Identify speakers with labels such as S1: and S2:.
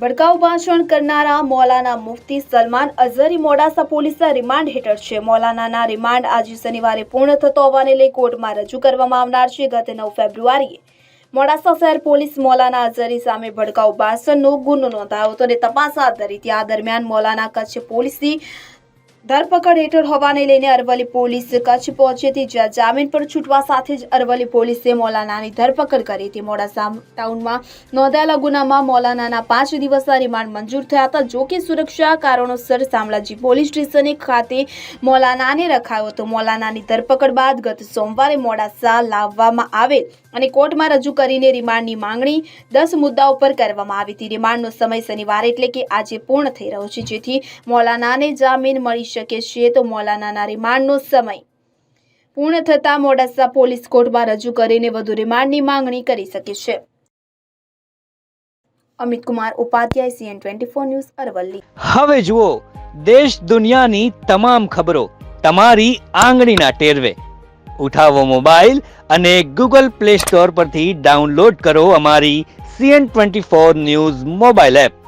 S1: ભડકાઉ ભાષણ કરનારા મૌલાના મુફ્તી સલમાન અઝહરી મોડાસા પોલીસના રિમાન્ડ હેઠળ છે। મૌલાનાના રિમાન્ડ આજે શનિવારે પૂર્ણ થતો હોવાને લઈ કોર્ટમાં રજૂ કરવામાં આવનાર છે। ગત 9 ફેબ્રુઆરીએ મોડાસા શહેર પોલીસ મૌલાના અઝહરી સામે ભડકાઉ ભાષણનો ગુનો નોંધાયો હતો અને તપાસ હાથ ધરી હતી। આ દરમિયાન મૌલાના કચ્છ પોલીસની ધરપકડ હેઠળ હોવાને લઈને અરવલ્લી પોલીસ કચ્છ પહોંચી હતી, જ્યાં જામીન પર છૂટવા સાથે જ અરવલ્લી પોલીસે મૌલાનાની ધરપકડ કરી હતી। મોડાસા ટાઉનમાં નોંધાયેલા ગુનામાં મૌલાનાના 5 દિવસના રિમાન્ડ મંજૂર થયા હતા। જો કે સુરક્ષા કારણોસર શામળાજી પોલીસ સ્ટેશન ખાતે મૌલાનાને રખાયો હતો। મૌલાનાની ધરપકડ બાદ ગત સોમવારે મોડાસા લાવવામાં આવેલ અને કોર્ટમાં રજૂ કરીને રિમાન્ડની માંગણી 10 મુદ્દાઓ પર કરવામાં આવી હતી। રિમાન્ડનો સમય શનિવારે એટલે કે આજે પૂર્ણ થઈ રહ્યો છે, જેથી મૌલાનાને જામીન મળી શકે છે। તો મૌલાનાના રિમાન્ડનો સમય પૂર્ણ થતા મોડાસા પોલીસ કોર્ટમાં રજૂ કરીને વધુ રિમાન્ડની માંગણી કરી શકે છે। Amit Kumar Upadhyay, CN24 news, Aravalli.
S2: હવે જુઓ દેશ દુનિયાની તમામ ખબરો તમારી આંગળીના ટેરવે। ઉઠાવો મોબાઈલ અને Google Play Store પરથી ડાઉનલોડ કરો અમારી CN24 ન્યૂઝ મોબાઈલ એપ।